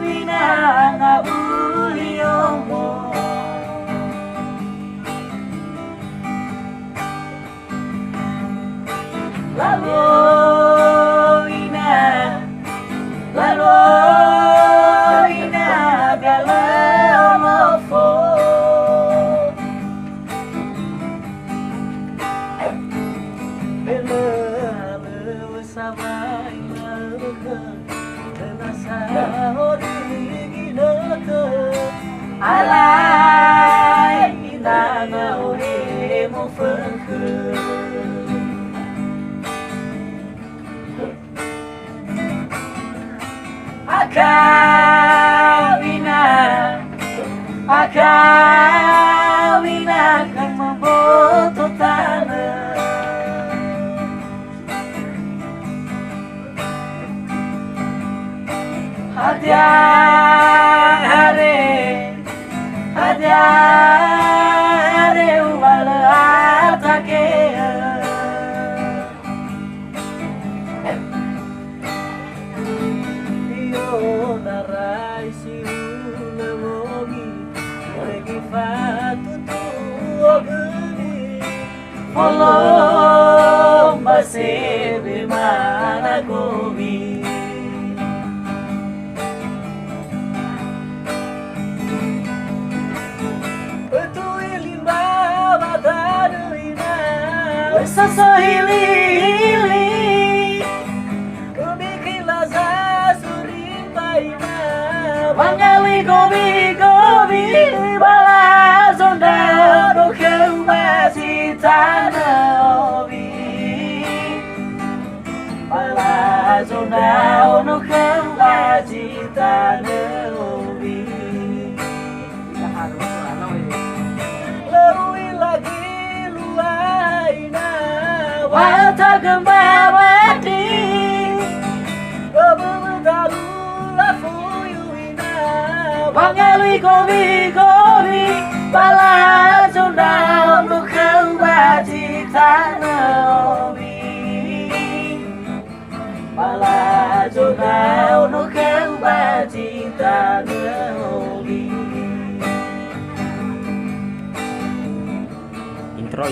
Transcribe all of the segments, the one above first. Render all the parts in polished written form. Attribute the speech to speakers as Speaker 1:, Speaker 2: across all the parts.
Speaker 1: Wina ngabuliomo Laloina galamofo Bela samai maluka Tenasa originaka Alai inanga oremo funku Akawina kang memboto tanah Hadiah wala atakea narai si ulemogi Lagi fatu tuo geni Folom basebe mana gobi Betu ilimba batanu ina Sasa hili Kubikin lazar Wangali gobi bala zonda no kemasi tanah obi bala zonda no kemasi tanah obi Lewi lagi luaina wata gembawati Gobu Wangali gobi bala zonda no kembali tanah obi bala zonda no kembali tanah obi
Speaker 2: Intro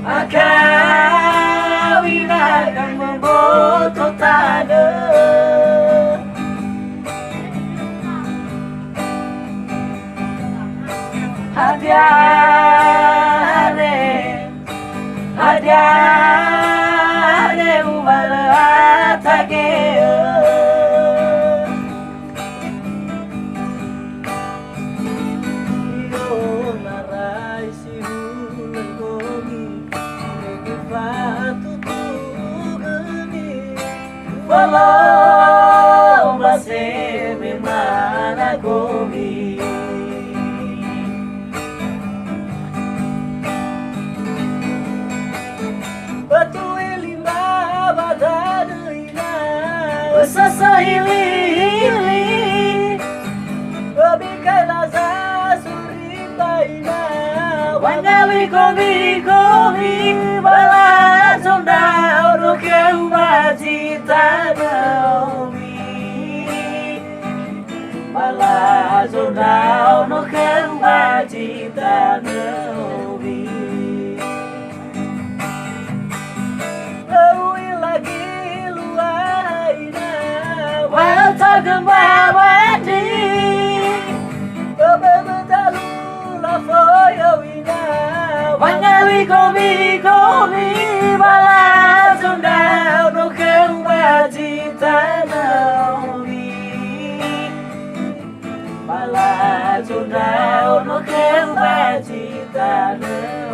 Speaker 1: Akawina kang memboto tanah Hadiah wala atakea Walau masih mana gobi Batu ilimba badanu ina Sasa hili Gobi kalaza surimba ina Wangali gobi bala zonda Oro kembali tanah obi Bala zonda Oro kembali tanah obi Lewi lagi luaina Wata gembawati Bebetalu lafoyo ina Wangali gobi bala zonda no kembali tanah obi bala zonda no kembali tanah